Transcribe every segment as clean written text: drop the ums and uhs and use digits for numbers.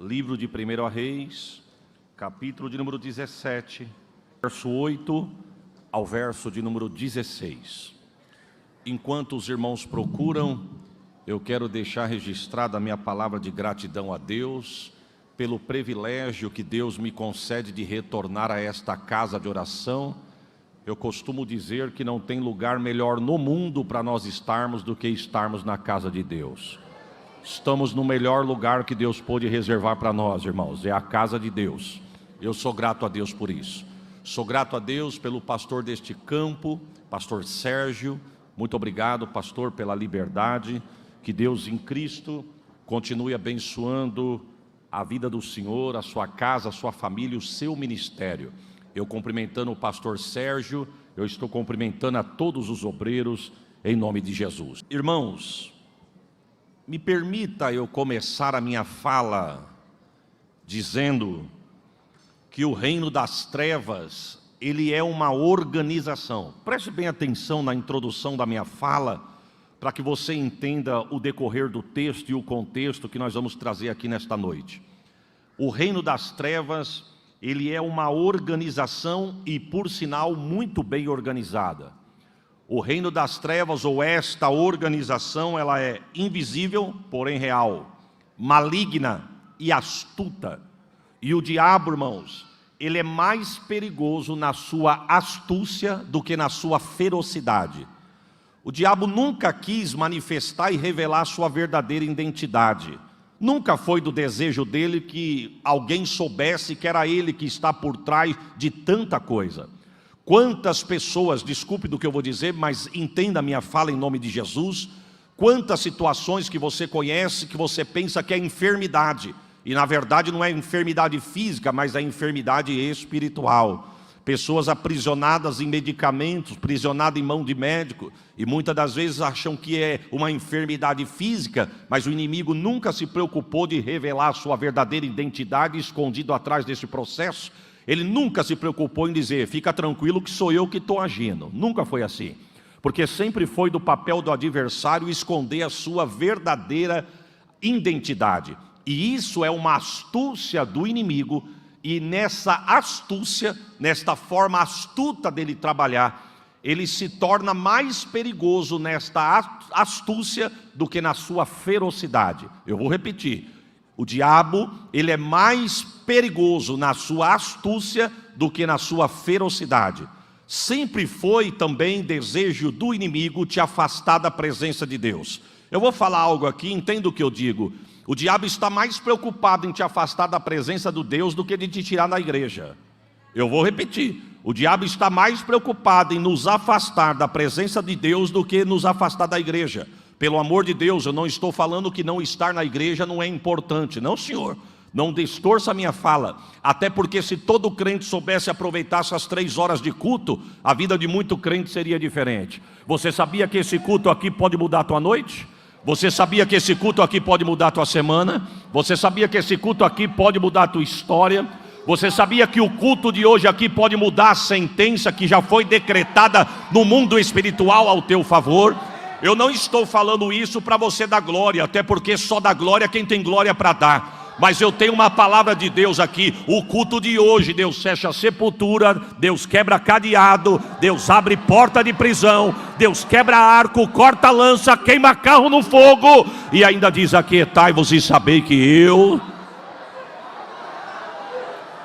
Livro de 1 Reis, capítulo de número 17, verso 8 ao verso de número 16. Enquanto os irmãos procuram, eu quero deixar registrada a minha palavra de gratidão a Deus pelo privilégio que Deus me concede de retornar a esta casa de oração. Eu costumo dizer que não tem lugar melhor no mundo para nós estarmos do que estarmos na casa de Deus. Estamos no melhor lugar que Deus pôde reservar para nós, irmãos, é a casa de Deus. Eu sou grato a Deus por isso. Sou grato a Deus pelo pastor deste campo, pastor Sérgio. Muito obrigado, pastor, pela liberdade. Que Deus em Cristo continue abençoando a vida do senhor, a sua casa, a sua família, o seu ministério. Eu cumprimentando o pastor Sérgio, eu estou cumprimentando a todos os obreiros em nome de Jesus. Irmãos, me permita eu começar a minha fala dizendo que o reino das trevas, ele é uma organização. Preste bem atenção na introdução da minha fala, para que você entenda o decorrer do texto e o contexto que nós vamos trazer aqui nesta noite. O reino das trevas, ele é uma organização e, por sinal, muito bem organizada. O reino das trevas, ou esta organização, ela é invisível, porém real, maligna e astuta. E o diabo, irmãos, ele é mais perigoso na sua astúcia do que na sua ferocidade. O diabo nunca quis manifestar e revelar sua verdadeira identidade. Nunca foi do desejo dele que alguém soubesse que era ele que está por trás de tanta coisa. Quantas pessoas, desculpe do que eu vou dizer, mas entenda a minha fala em nome de Jesus, quantas situações que você conhece, que você pensa que é enfermidade, e na verdade não é enfermidade física, mas é enfermidade espiritual. Pessoas aprisionadas em medicamentos, aprisionadas em mão de médico, e muitas das vezes acham que é uma enfermidade física, mas o inimigo nunca se preocupou de revelar a sua verdadeira identidade escondido atrás desse processo. Ele nunca se preocupou em dizer, fica tranquilo que sou eu que estou agindo. Nunca foi assim. Porque sempre foi do papel do adversário esconder a sua verdadeira identidade. E isso é uma astúcia do inimigo. E nessa astúcia, nesta forma astuta dele trabalhar, ele se torna mais perigoso nesta astúcia do que na sua ferocidade. Eu vou repetir. O diabo, ele é mais perigoso na sua astúcia do que na sua ferocidade. Sempre foi também desejo do inimigo te afastar da presença de Deus. Eu vou falar algo aqui, entenda o que eu digo. O diabo está mais preocupado em te afastar da presença do Deus do que de te tirar da igreja. Eu vou repetir. O diabo está mais preocupado em nos afastar da presença de Deus do que nos afastar da igreja. Pelo amor de Deus, eu não estou falando que não estar na igreja não é importante. Não, senhor. Não distorça a minha fala. Até porque se todo crente soubesse aproveitar essas 3 horas de culto, a vida de muito crente seria diferente. Você sabia que esse culto aqui pode mudar a tua noite? Você sabia que esse culto aqui pode mudar a tua semana? Você sabia que esse culto aqui pode mudar a tua história? Você sabia que o culto de hoje aqui pode mudar a sentença que já foi decretada no mundo espiritual ao teu favor? Eu não estou falando isso para você dar glória, até porque só dá glória quem tem glória para dar. Mas eu tenho uma palavra de Deus aqui. O culto de hoje, Deus fecha a sepultura, Deus quebra cadeado, Deus abre porta de prisão, Deus quebra arco, corta lança, queima carro no fogo. E ainda diz: aquietai-vos e sabei que eu...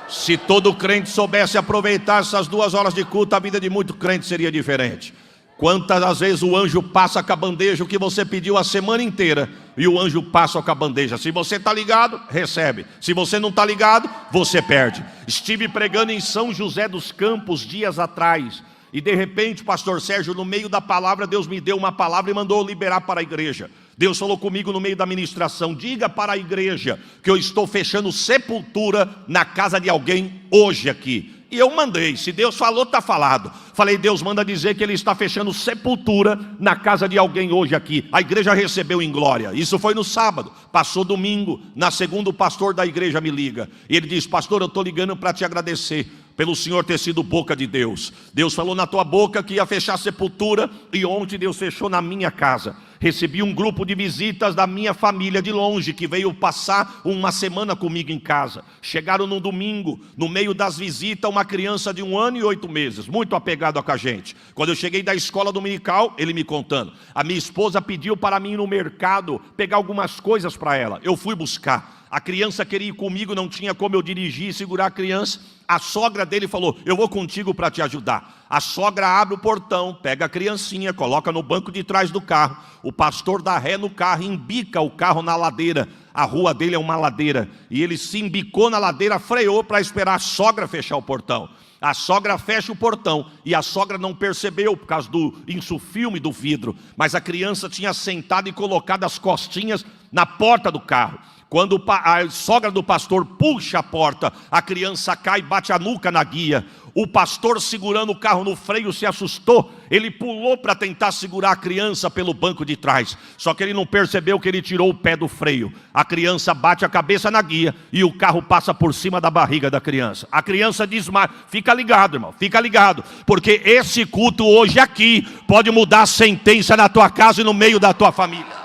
Se todo crente soubesse aproveitar essas 2 horas de culto, a vida de muito crente seria diferente. Quantas das vezes o anjo passa com a bandeja o que você pediu a semana inteira, e o anjo passa com a bandeja. Se você está ligado, recebe. Se você não está ligado, você perde. Estive pregando em São José dos Campos dias atrás, e de repente, pastor Sérgio, no meio da palavra, Deus me deu uma palavra e mandou liberar para a igreja. Deus falou comigo no meio da ministração: diga para a igreja que eu estou fechando sepultura na casa de alguém hoje aqui. E eu mandei, se Deus falou, está falado. Falei, Deus manda dizer que Ele está fechando sepultura na casa de alguém hoje aqui. A igreja recebeu em glória. Isso foi no sábado. Passou domingo. Na segunda, o pastor da igreja me liga. E ele diz: pastor, eu estou ligando para te agradecer. pelo Senhor ter sido boca de Deus. Deus falou na tua boca que ia fechar a sepultura, e ontem Deus fechou na minha casa. Recebi um grupo de visitas da minha família de longe, que veio passar uma semana comigo em casa. Chegaram no domingo, no meio das visitas, uma criança de 1 ano e 8 meses, muito apegado com a gente. Quando eu cheguei da escola dominical, ele me contando, a minha esposa pediu para mim ir no mercado, pegar algumas coisas para ela. Eu fui buscar. A criança queria ir comigo, não tinha como eu dirigir e segurar a criança. A sogra dele falou, eu vou contigo para te ajudar. A sogra abre o portão, pega a criancinha, coloca no banco de trás do carro. O pastor dá ré no carro, embica o carro na ladeira. A rua dele é uma ladeira. E ele se embicou na ladeira, freou para esperar a sogra fechar o portão. A sogra fecha o portão e a sogra não percebeu por causa do insufilme do vidro. Mas a criança tinha sentado e colocado as costinhas na porta do carro. Quando a sogra do pastor puxa a porta, a criança cai e bate a nuca na guia. O pastor, segurando o carro no freio, se assustou. Ele pulou para tentar segurar a criança pelo banco de trás. Só que ele não percebeu que ele tirou o pé do freio. A criança bate a cabeça na guia e o carro passa por cima da barriga da criança. A criança desmaia. Fica ligado, irmão, fica ligado. Porque esse culto hoje aqui pode mudar a sentença na tua casa e no meio da tua família.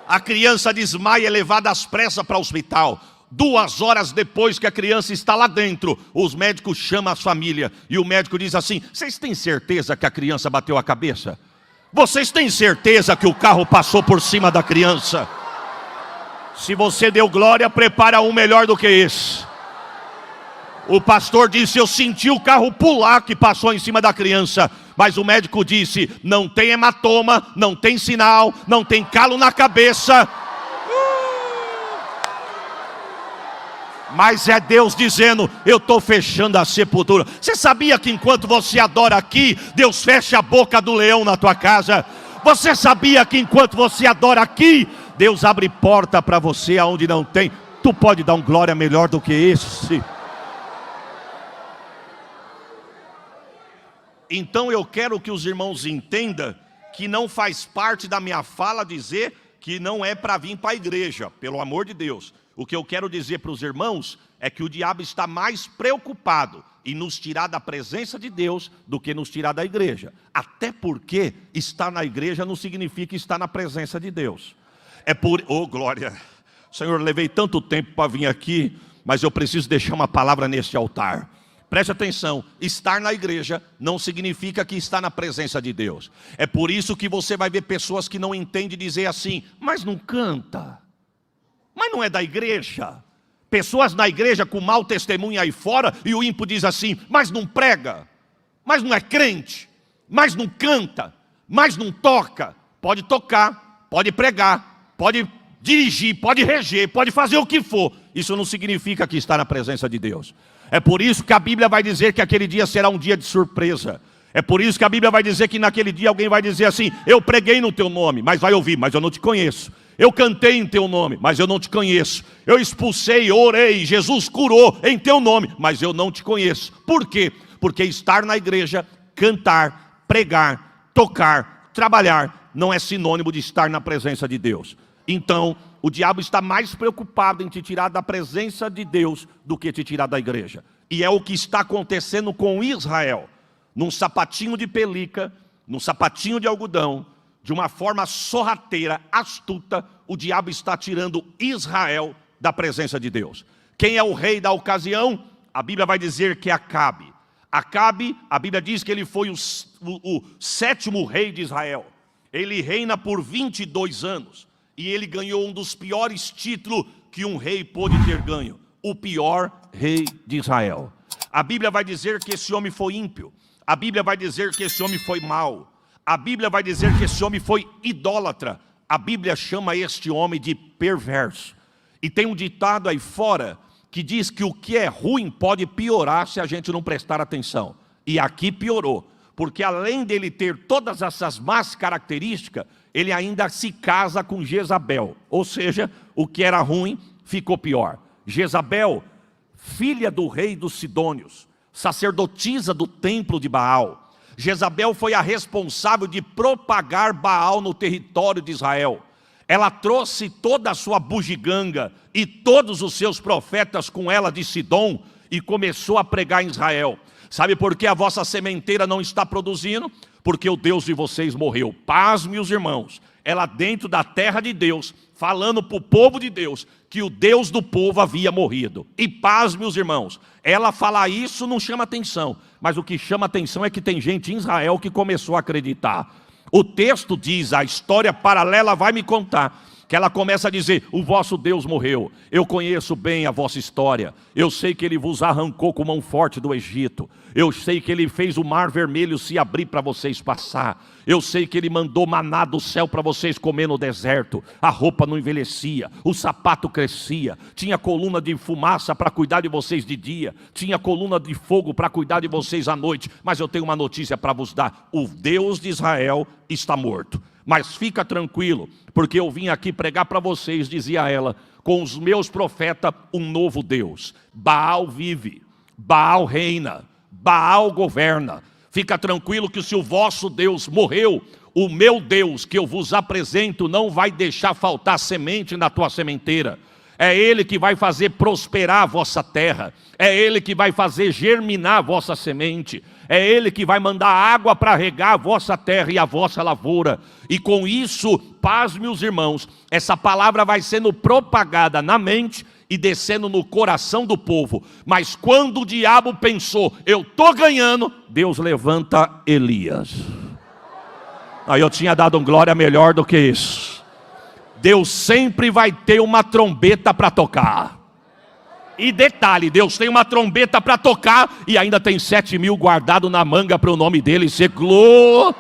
A criança desmaia, é levada às pressas para o hospital. 2 horas depois que a criança está lá dentro, os médicos chamam a família. E o médico diz assim, vocês têm certeza que a criança bateu a cabeça? Vocês têm certeza que o carro passou por cima da criança? Se você deu glória, prepara um melhor do que esse. O pastor disse, eu senti o carro pular que passou em cima da criança. Mas o médico disse, não tem hematoma, não tem sinal, não tem calo na cabeça. Mas é Deus dizendo, eu estou fechando a sepultura. Você sabia que enquanto você adora aqui, Deus fecha a boca do leão na tua casa? Você sabia que enquanto você adora aqui, Deus abre porta para você aonde não tem? Tu pode dar um glória melhor do que esse? Então eu quero que os irmãos entendam que não faz parte da minha fala dizer que não é para vir para a igreja, pelo amor de Deus. O que eu quero dizer para os irmãos é que o diabo está mais preocupado em nos tirar da presença de Deus do que nos tirar da igreja. Até porque estar na igreja não significa estar na presença de Deus. É por... Oh, glória! Senhor, levei tanto tempo para vir aqui, mas eu preciso deixar uma palavra neste altar. Preste atenção, estar na igreja não significa que está na presença de Deus. É por isso que você vai ver pessoas que não entendem dizer assim, mas não canta, mas não é da igreja. Pessoas na igreja com mau testemunho aí fora e o ímpio diz assim, mas não prega, mas não é crente, mas não canta, mas não toca. Pode tocar, pode pregar, pode dirigir, pode reger, pode fazer o que for. Isso não significa que está na presença de Deus. É por isso que a Bíblia vai dizer que aquele dia será um dia de surpresa. É por isso que a Bíblia vai dizer que naquele dia alguém vai dizer assim, eu preguei no teu nome, mas vai ouvir, mas eu não te conheço. Eu cantei em teu nome, mas eu não te conheço. Eu expulsei, orei, Jesus curou em teu nome, mas eu não te conheço. Por quê? Porque estar na igreja, cantar, pregar, tocar, trabalhar, não é sinônimo de estar na presença de Deus. Então, o diabo está mais preocupado em te tirar da presença de Deus do que te tirar da igreja. E é o que está acontecendo com Israel. Num sapatinho de pelica, num sapatinho de algodão, de uma forma sorrateira, astuta, o diabo está tirando Israel da presença de Deus. Quem é o rei da ocasião? A Bíblia vai dizer que é Acabe. Acabe, a Bíblia diz que ele foi o 7º rei de Israel. Ele reina por 22 anos. E ele ganhou um dos piores títulos que um rei pôde ter ganho. O pior rei de Israel. A Bíblia vai dizer que esse homem foi ímpio. A Bíblia vai dizer que esse homem foi mau. A Bíblia vai dizer que esse homem foi idólatra. A Bíblia chama este homem de perverso. E tem um ditado aí fora que diz que o que é ruim pode piorar se a gente não prestar atenção. E aqui piorou. Porque além dele ter todas essas más características, ele ainda se casa com Jezabel. Ou seja, o que era ruim ficou pior. Jezabel, filha do rei dos Sidônios, sacerdotisa do templo de Baal. Jezabel foi a responsável de propagar Baal no território de Israel. Ela trouxe toda a sua bugiganga e todos os seus profetas com ela de Sidom e começou a pregar em Israel. Sabe por que a vossa sementeira não está produzindo? Porque o Deus de vocês morreu. Pasme os irmãos, ela dentro da terra de Deus, falando para o povo de Deus, que o Deus do povo havia morrido. E pasme os irmãos, ela falar isso não chama atenção, mas o que chama atenção é que tem gente em Israel que começou a acreditar. O texto diz, a história paralela vai me contar, que ela começa a dizer, o vosso Deus morreu, eu conheço bem a vossa história, eu sei que Ele vos arrancou com mão forte do Egito, eu sei que Ele fez o mar vermelho se abrir para vocês passar, eu sei que Ele mandou maná do céu para vocês comer no deserto, a roupa não envelhecia, o sapato crescia, tinha coluna de fumaça para cuidar de vocês de dia, tinha coluna de fogo para cuidar de vocês à noite, mas eu tenho uma notícia para vos dar, o Deus de Israel está morto. Mas fica tranquilo, porque eu vim aqui pregar para vocês, dizia ela, com os meus profetas, um novo Deus. Baal vive, Baal reina, Baal governa. Fica tranquilo que se o vosso Deus morreu, o meu Deus que eu vos apresento não vai deixar faltar semente na tua sementeira. É Ele que vai fazer prosperar a vossa terra. É Ele que vai fazer germinar a vossa semente. É Ele que vai mandar água para regar a vossa terra e a vossa lavoura. E com isso, pasme os irmãos, essa palavra vai sendo propagada na mente e descendo no coração do povo. Mas quando o diabo pensou, eu estou ganhando, Deus levanta Elias. Aí eu tinha dado um glória melhor do que isso. Deus sempre vai ter uma trombeta para tocar. E detalhe, Deus tem uma trombeta para tocar e ainda tem 7.000 guardado na manga para o nome dele ser glória.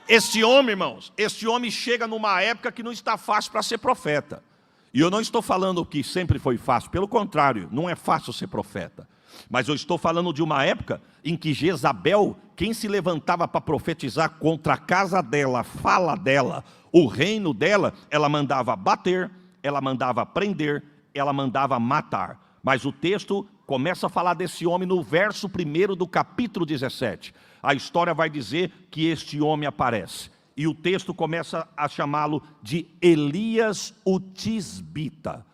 Este homem, irmãos, este homem chega numa época que não está fácil para ser profeta. E eu não estou falando que sempre foi fácil, pelo contrário, não é fácil ser profeta. Mas eu estou falando de uma época em que Jezabel, quem se levantava para profetizar contra a casa dela, a fala dela, o reino dela, ela mandava bater, ela mandava prender, ela mandava matar. Mas o texto começa a falar desse homem no verso 1 do capítulo 17. A história vai dizer que este homem aparece. E o texto começa a chamá-lo de Elias o Tisbita.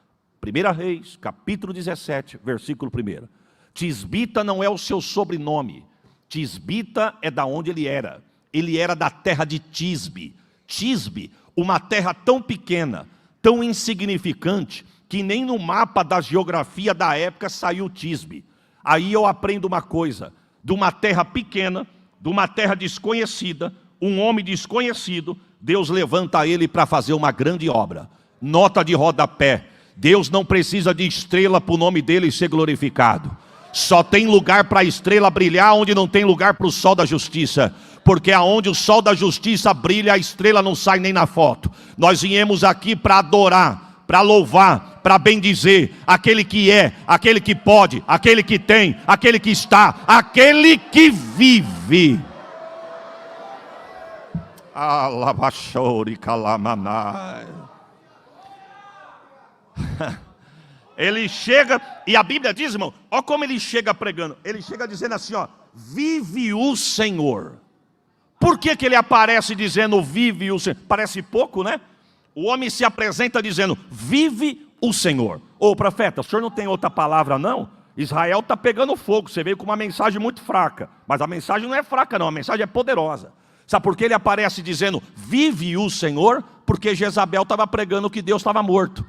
1 Reis, capítulo 17, versículo 1. Tisbita não é o seu sobrenome. Tisbita é da onde ele era. Ele era da terra de Tisbe. Tisbe, uma terra tão pequena, tão insignificante, que nem no mapa da geografia da época saiu Tisbe. Aí eu aprendo uma coisa, de uma terra pequena, de uma terra desconhecida, um homem desconhecido, Deus levanta ele para fazer uma grande obra. Nota de rodapé, Deus não precisa de estrela para o nome dele ser glorificado. Só tem lugar para a estrela brilhar onde não tem lugar para o sol da justiça. Porque aonde o sol da justiça brilha, a estrela não sai nem na foto. Nós viemos aqui para adorar, para louvar, para bendizer aquele que é, aquele que pode, aquele que tem, aquele que está, aquele que vive. Alabachori calamanai. Ele chega, e a Bíblia diz, irmão, olha como ele chega pregando. Ele chega dizendo assim, ó, vive o Senhor. Por que que ele aparece dizendo vive o Senhor? Parece pouco, né? O homem se apresenta dizendo, vive o Senhor. Ô profeta, o senhor não tem outra palavra não? Israel está pegando fogo, você veio com uma mensagem muito fraca. Mas a mensagem não é fraca não, a mensagem é poderosa. Sabe por que ele aparece dizendo, vive o Senhor? Porque Jezabel estava pregando que Deus estava morto.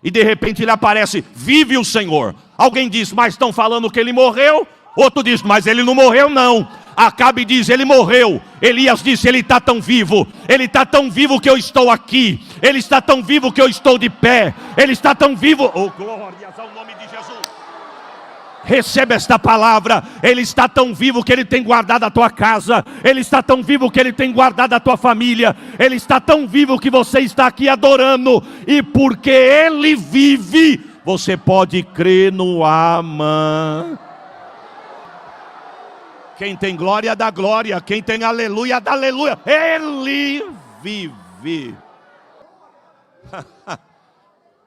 E de repente ele aparece, vive o Senhor. Alguém diz, mas estão falando que ele morreu? Outro diz, mas ele não morreu não. Acabe diz, ele morreu. Elias disse, ele está tão vivo. Ele está tão vivo que eu estou aqui. Ele está tão vivo que eu estou de pé. Ele está tão vivo. Oh, glórias ao nome de Jesus. Receba esta palavra. Ele está tão vivo que ele tem guardado a tua casa. Ele está tão vivo que ele tem guardado a tua família. Ele está tão vivo que você está aqui adorando. E porque ele vive, você pode crer no Amã. Quem tem glória dá glória. Quem tem aleluia dá aleluia. Ele vive.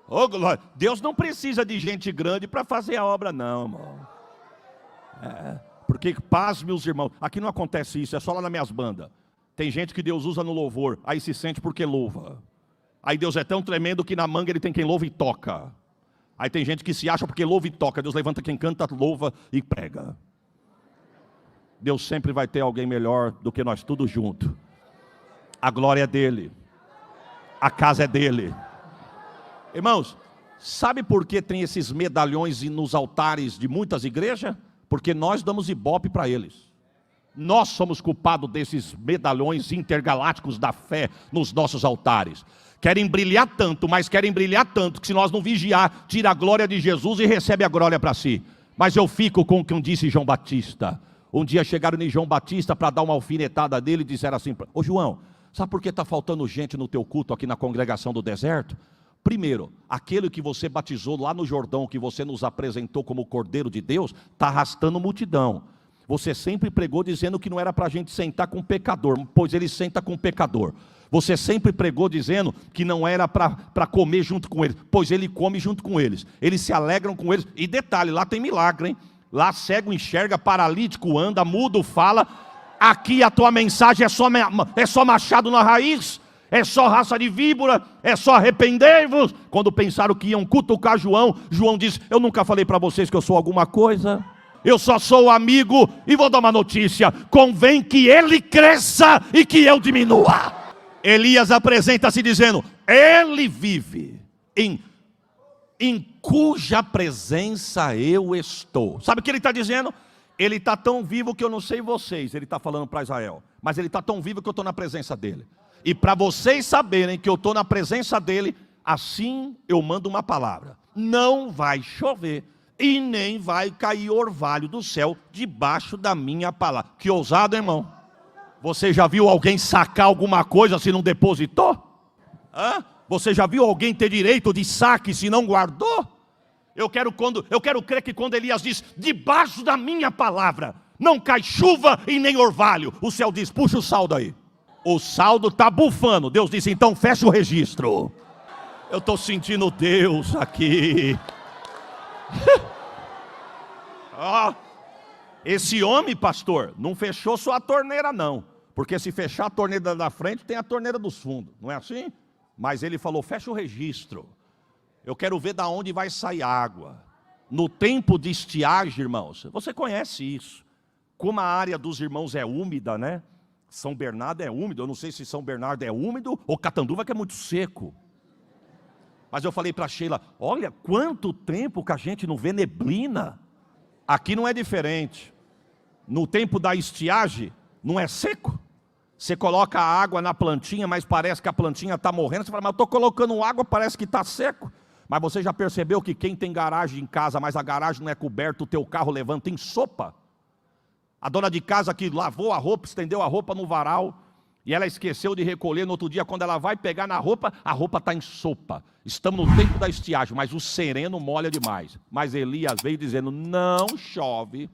Oh, glória. Deus não precisa de gente grande para fazer a obra não, irmão. Porque paz, meus irmãos. Aqui não acontece isso, é só lá nas minhas bandas. Tem gente que Deus usa no louvor, aí se sente porque louva. Aí Deus é tão tremendo que na manga ele tem quem louva e toca. Aí tem gente que se acha porque louva e toca. Deus levanta quem canta, louva e prega. Deus sempre vai ter alguém melhor do que nós todos juntos. A glória é dele. A casa é dele. Irmãos, sabe por que tem esses medalhões nos altares de muitas igrejas? Porque nós damos ibope para eles. Nós somos culpados desses medalhões intergalácticos da fé nos nossos altares. Querem brilhar tanto, mas querem brilhar tanto, que se nós não vigiar, tira a glória de Jesus e recebe a glória para si. Mas eu fico com o que disse João Batista. Um dia chegaram em João Batista para dar uma alfinetada dele e disseram assim: ô João, sabe por que está faltando gente no teu culto aqui na congregação do deserto? Primeiro, aquele que você batizou lá no Jordão, que você nos apresentou como Cordeiro de Deus, está arrastando multidão. Você sempre pregou dizendo que não era para a gente sentar com pecador, pois ele senta com pecador. Você sempre pregou dizendo que não era para comer junto com eles, pois ele come junto com eles. Eles se alegram com eles. E detalhe, lá tem milagre, hein? Lá cego enxerga, paralítico anda, mudo fala. Aqui a tua mensagem é só machado na raiz. É só raça de víbora, é só arrependei-vos. Quando pensaram que iam cutucar João, João disse: eu nunca falei para vocês que eu sou alguma coisa. Eu só sou amigo. E vou dar uma notícia: convém que ele cresça e que eu diminua. Elias apresenta-se dizendo: ele vive em cuja presença eu estou. Sabe o que ele está dizendo? Ele está tão vivo que eu não sei vocês. Ele está falando para Israel, mas ele está tão vivo que eu estou na presença dele. E para vocês saberem que eu estou na presença dele, assim eu mando uma palavra: não vai chover e nem vai cair orvalho do céu debaixo da minha palavra. Que ousado, irmão. Você já viu alguém sacar alguma coisa se não depositou? Hã? Você já viu alguém ter direito de saque se não guardou? Eu quero crer que quando Elias diz: debaixo da minha palavra não cai chuva e nem orvalho, o céu diz: puxa o saldo aí. O saldo está bufando. Deus disse: então fecha o registro. Eu estou sentindo Deus aqui. Esse homem, pastor, não fechou só a torneira não. Porque se fechar a torneira da frente, tem a torneira dos fundos. Não é assim? Mas ele falou: fecha o registro. Eu quero ver da onde vai sair água. No tempo de estiagem, irmãos, você conhece isso. Como a área dos irmãos é úmida, né? São Bernardo é úmido, eu não sei se São Bernardo é úmido ou Catanduva que é muito seco. Mas eu falei para Sheila: olha quanto tempo que a gente não vê neblina. Aqui não é diferente. No tempo da estiagem, não é seco. Você coloca a água na plantinha, mas parece que a plantinha está morrendo. Você fala: mas eu estou colocando água, parece que está seco. Mas você já percebeu que quem tem garagem em casa, mas a garagem não é coberta, o teu carro levanta em sopa? A dona de casa que lavou a roupa, estendeu a roupa no varal, e ela esqueceu de recolher no outro dia, quando ela vai pegar na roupa, a roupa está em sopa. Estamos no tempo da estiagem, mas o sereno molha demais. Mas Elias veio dizendo: não chove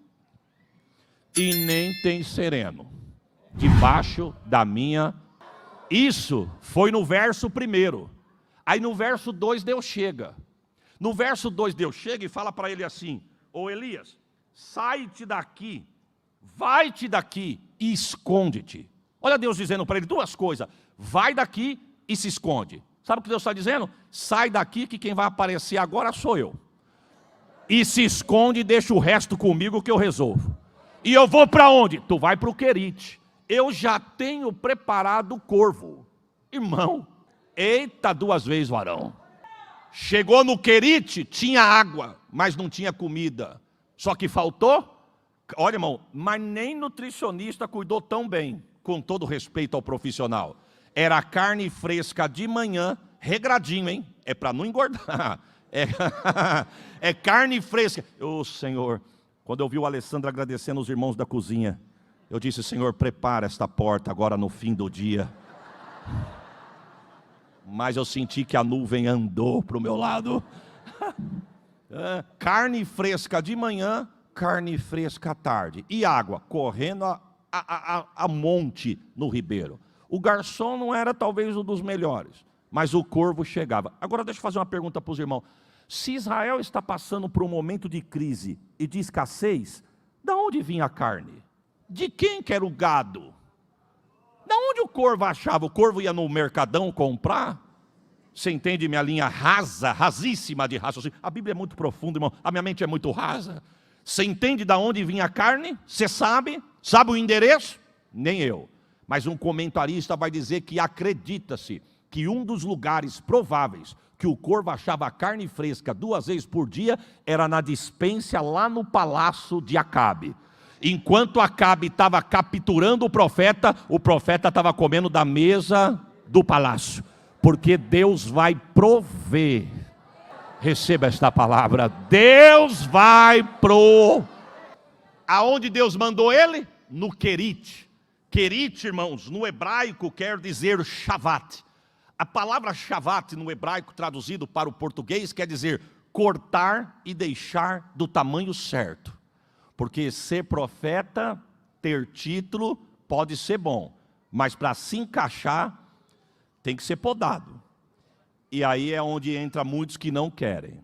e nem tem sereno debaixo da minha. Isso foi no verso 1. Aí no verso 2 Deus chega. No verso 2 Deus chega e fala para ele assim: ô Elias, sai-te daqui, vai-te daqui e esconde-te. Olha Deus dizendo para ele duas coisas: vai daqui e se esconde. Sabe o que Deus está dizendo? Sai daqui que quem vai aparecer agora sou eu. E se esconde e deixa o resto comigo que eu resolvo. E eu vou para onde? Tu vai para o Querite. Eu já tenho preparado o corvo. Irmão, eita, 2 vezes varão. Chegou no Querite, tinha água, mas não tinha comida. Só que faltou. Olha, irmão, mas nem nutricionista cuidou tão bem, com todo respeito ao profissional. Era carne fresca de manhã, regradinho, hein? É para não engordar. É carne fresca. Ô Senhor, quando eu vi o Alessandro agradecendo os irmãos da cozinha, eu disse: Senhor, prepara esta porta agora no fim do dia. Mas eu senti que a nuvem andou para o meu lado. Carne fresca de manhã, carne fresca à tarde. E água correndo a monte no ribeiro. O garçom não era talvez um dos melhores, mas o corvo chegava. Agora deixa eu fazer uma pergunta para os irmãos. Se Israel está passando por um momento de crise e de escassez, de onde vinha a carne? De quem que era o gado? De onde o corvo achava? O corvo ia no mercadão comprar? Você entende minha linha rasa, rasíssima de raciocínio? A Bíblia é muito profunda, irmão. A minha mente é muito rasa. Você entende de onde vinha a carne? Você sabe? Sabe o endereço? Nem eu. Mas um comentarista vai dizer que acredita-se que um dos lugares prováveis que o corvo achava carne fresca 2 vezes por dia era na dispência lá no palácio de Acabe. Enquanto Acabe estava capturando o profeta estava comendo da mesa do palácio. Porque Deus vai prover. Receba esta palavra. Deus vai prover. Aonde Deus mandou ele? No Querite. Querite, irmãos, no hebraico quer dizer Shavat. A palavra Shavat no hebraico traduzido para o português quer dizer cortar e deixar do tamanho certo. Porque ser profeta, ter título, pode ser bom. Mas para se encaixar, tem que ser podado. E aí é onde entra muitos que não querem.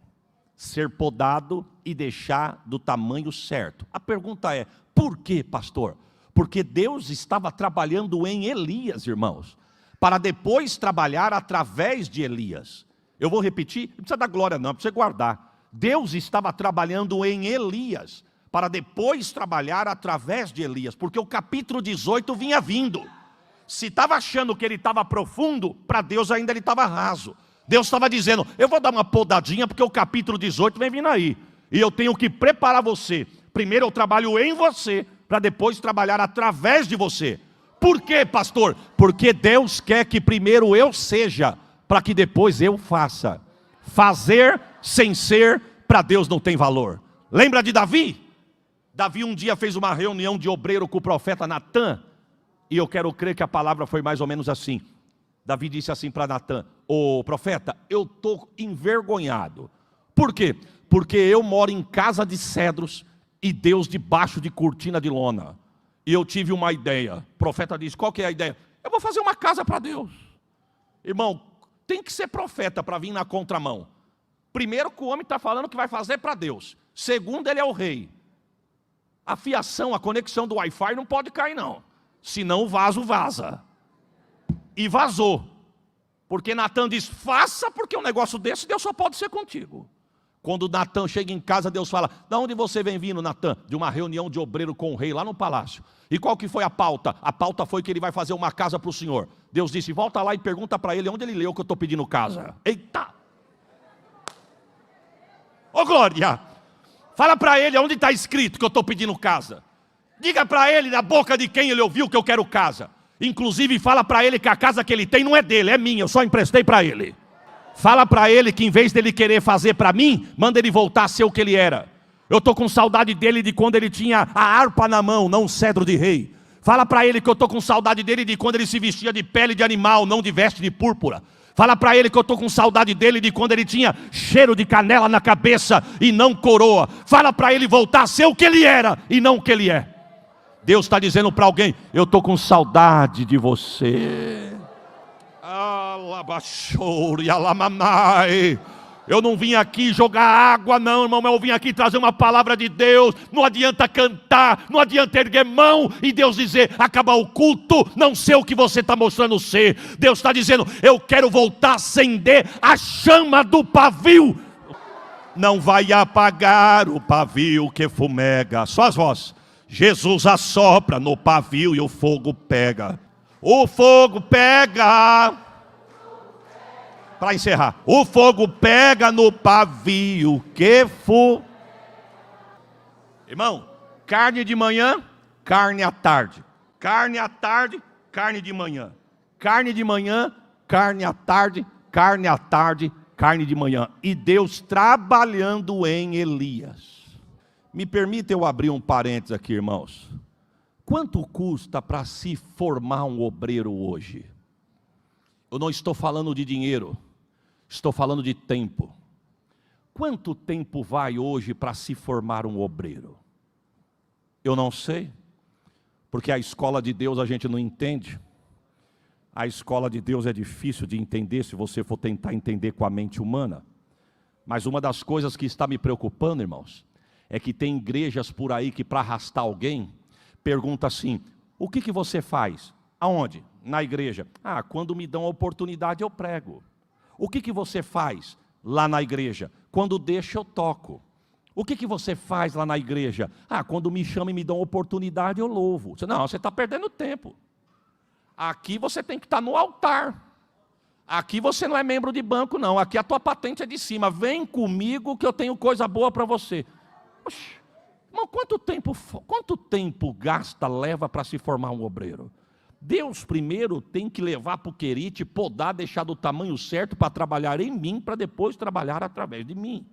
Ser podado e deixar do tamanho certo. A pergunta é, por quê, pastor? Porque Deus estava trabalhando em Elias, irmãos, para depois trabalhar através de Elias. Eu vou repetir, não precisa dar glória não, precisa guardar. Deus estava trabalhando em Elias, para depois trabalhar através de Elias, porque o capítulo 18 vinha vindo. Se estava achando que ele estava profundo, para Deus ainda ele estava raso. Deus estava dizendo, eu vou dar uma podadinha, porque o capítulo 18 vem vindo aí. E eu tenho que preparar você. Primeiro eu trabalho em você, para depois trabalhar através de você. Por quê, pastor? Porque Deus quer que primeiro eu seja, para que depois eu faça. Fazer sem ser, para Deus não tem valor. Lembra de Davi? Davi um dia fez uma reunião de obreiro com o profeta Natã. E eu quero crer que a palavra foi mais ou menos assim. Davi disse assim para Natã, ô profeta, eu estou envergonhado. Por quê? Porque eu moro em casa de cedros e Deus debaixo de cortina de lona. E eu tive uma ideia. O profeta disse, qual que é a ideia? Eu vou fazer uma casa para Deus. Irmão, tem que ser profeta para vir na contramão. Primeiro que o homem está falando que vai fazer para Deus. Segundo, ele é o rei. A fiação, a conexão do Wi-Fi não pode cair não. Senão o vaso vaza. E vazou. Porque Natã diz, faça, porque um negócio desse Deus só pode ser contigo. Quando Natã chega em casa, Deus fala, de onde você vem vindo, Natã? De uma reunião de obreiro com o rei lá no palácio. E qual que foi a pauta? A pauta foi que ele vai fazer uma casa para o Senhor. Deus disse, volta lá e pergunta para ele onde ele leu que eu estou pedindo casa. Eita! Ô glória! Fala para ele onde está escrito que eu estou pedindo casa. Diga para ele na boca de quem ele ouviu que eu quero casa. Inclusive fala para ele que a casa que ele tem não é dele, é minha, eu só emprestei para ele. Fala para ele que em vez dele querer fazer para mim, manda ele voltar a ser o que ele era. Eu estou com saudade dele de quando ele tinha a harpa na mão, não um cedro de rei. Fala para ele que eu estou com saudade dele de quando ele se vestia de pele de animal, não de veste de púrpura. Fala para ele que eu estou com saudade dele de quando ele tinha cheiro de canela na cabeça e não coroa. Fala para ele voltar a ser o que ele era e não o que ele é. Deus está dizendo para alguém, eu estou com saudade de você. Eu não vim aqui jogar água não, irmão, mas eu vim aqui trazer uma palavra de Deus. Não adianta cantar, não adianta erguer mão e Deus dizer, acabar o culto, não sei o que você está mostrando ser. Deus está dizendo, eu quero voltar a acender a chama do pavio. Não vai apagar o pavio que fumega. Só as vozes. Jesus assopra no pavio e o fogo pega. O fogo pega. Para encerrar. O fogo pega no pavio que fumega. Irmão, carne de manhã, carne à tarde. Carne à tarde, carne de manhã. Carne de manhã, carne à tarde, carne à tarde, carne de manhã. E Deus trabalhando em Elias. Me permita eu abrir um parênteses aqui, irmãos. Quanto custa para se formar um obreiro hoje? Eu não estou falando de dinheiro, estou falando de tempo. Quanto tempo vai hoje para se formar um obreiro? Eu não sei, porque a escola de Deus a gente não entende. A escola de Deus é difícil de entender se você for tentar entender com a mente humana. Mas uma das coisas que está me preocupando, irmãos, é que tem igrejas por aí que para arrastar alguém, pergunta assim, o que você faz? Aonde? Na igreja. Ah, quando me dão a oportunidade eu prego. O que você faz lá na igreja? Quando deixa, eu toco. O que você faz lá na igreja? Quando me chamam e me dão oportunidade, eu louvo. Não, você está perdendo tempo. Aqui você tem que estar no altar. Aqui você não é membro de banco, não. Aqui a tua patente é de cima. Vem comigo que eu tenho coisa boa para você. Oxi, irmão, quanto tempo leva para se formar um obreiro? Deus primeiro tem que levar para o querite, podar, deixar do tamanho certo para trabalhar em mim, para depois trabalhar através de mim.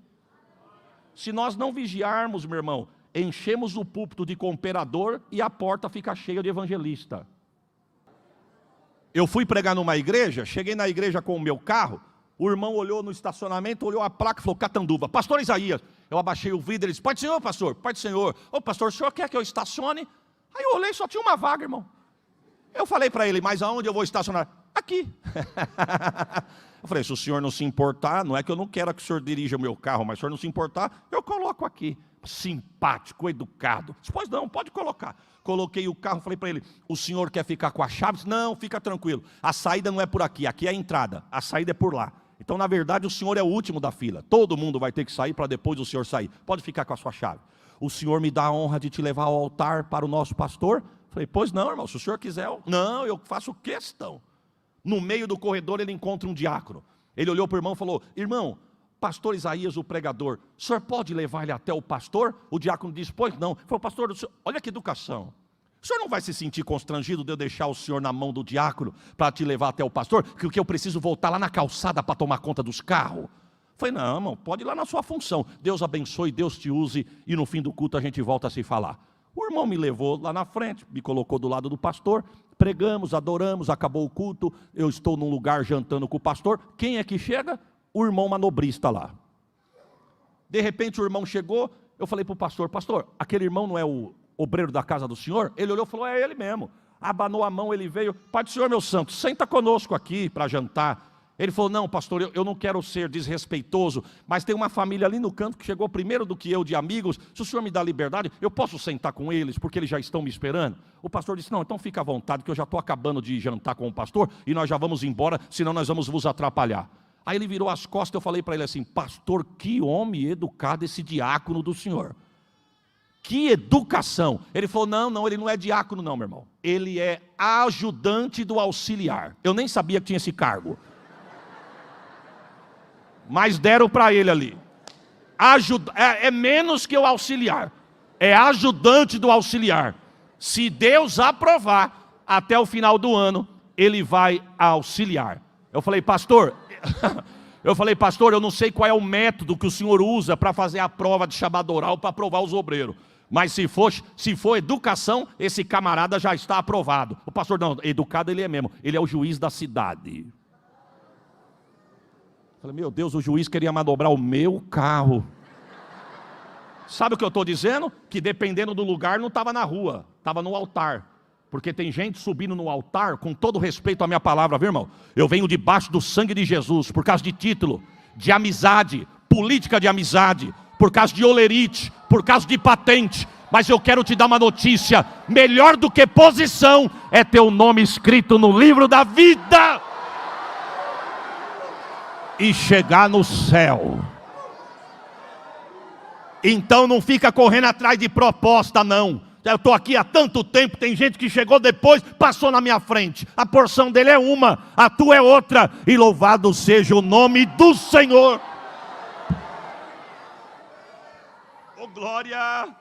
Se nós não vigiarmos, meu irmão, enchemos o púlpito de cooperador e a porta fica cheia de evangelista. Eu fui pregar numa igreja, cheguei na igreja com o meu carro, o irmão olhou no estacionamento, olhou a placa e falou, Catanduva, pastor Isaías. Eu abaixei o vidro, ele disse, Pai do Senhor, pastor, Pai do Senhor. Ô pastor, o senhor quer que eu estacione? Aí eu olhei, só tinha uma vaga, irmão. Eu falei para ele, mas aonde eu vou estacionar? Aqui. Eu falei, se o senhor não se importar, não é que eu não quero que o senhor dirija o meu carro, mas se o senhor não se importar, eu coloco aqui. Simpático, educado. Pois não, pode colocar. Coloquei o carro, falei para ele, o senhor quer ficar com a chave? Não, fica tranquilo. A saída não é por aqui, aqui é a entrada. A saída é por lá. Então, na verdade, o senhor é o último da fila. Todo mundo vai ter que sair para depois o senhor sair. Pode ficar com a sua chave. O senhor me dá a honra de te levar ao altar para o nosso pastor? Falei, pois não, irmão, se o senhor quiser. Não, eu faço questão. No meio do corredor ele encontra um diácono. Ele olhou para o irmão e falou, irmão, pastor Isaías, o pregador, o senhor pode levar ele até o pastor? O diácono disse, pois não. Ele falou, pastor, olha que educação. O senhor não vai se sentir constrangido de eu deixar o senhor na mão do diácono para te levar até o pastor? Que eu preciso voltar lá na calçada para tomar conta dos carros? Falei, não, irmão, pode ir lá na sua função. Deus abençoe, Deus te use e no fim do culto a gente volta a se falar. O irmão me levou lá na frente, me colocou do lado do pastor, pregamos, adoramos, acabou o culto, eu estou num lugar jantando com o pastor. Quem é que chega? O irmão manobrista lá. De repente o irmão chegou, eu falei para o pastor, pastor, aquele irmão não é o obreiro da casa do senhor? Ele olhou e falou, é ele mesmo. Abanou a mão, ele veio, Pai do Senhor, meu santo, senta conosco aqui para jantar. Ele falou, não pastor, eu não quero ser desrespeitoso, mas tem uma família ali no canto que chegou primeiro do que eu de amigos, se o senhor me dá liberdade, eu posso sentar com eles, porque eles já estão me esperando? O pastor disse, não, então fica à vontade, que eu já estou acabando de jantar com o pastor, e nós já vamos embora, senão nós vamos vos atrapalhar. Aí ele virou as costas, eu falei para ele assim, pastor, que homem educado esse diácono do senhor. Que educação. Ele falou, não, ele não é diácono não, meu irmão. Ele é ajudante do auxiliar. Eu nem sabia que tinha esse cargo. Mas deram para ele ali. É menos que o auxiliar. É ajudante do auxiliar. Se Deus aprovar, até o final do ano, ele vai auxiliar. Eu falei, pastor, eu não sei qual é o método que o senhor usa para fazer a prova de chamada oral para aprovar os obreiros. Mas se for educação, esse camarada já está aprovado. O pastor, não, educado ele é mesmo. Ele é o juiz da cidade. Eu falei, meu Deus, o juiz queria manobrar o meu carro. Sabe o que eu estou dizendo? Que dependendo do lugar não estava na rua, estava no altar. Porque tem gente subindo no altar, com todo respeito à minha palavra, viu irmão? Eu venho debaixo do sangue de Jesus, por causa de título, de amizade, política de amizade, por causa de olerite, por causa de patente. Mas eu quero te dar uma notícia, melhor do que posição, é ter o nome escrito no livro da vida. E chegar no céu. Então não fica correndo atrás de proposta não. Eu estou aqui há tanto tempo, tem gente que chegou depois, passou na minha frente. A porção dele é uma, a tua é outra. E louvado seja o nome do Senhor. Oh glória.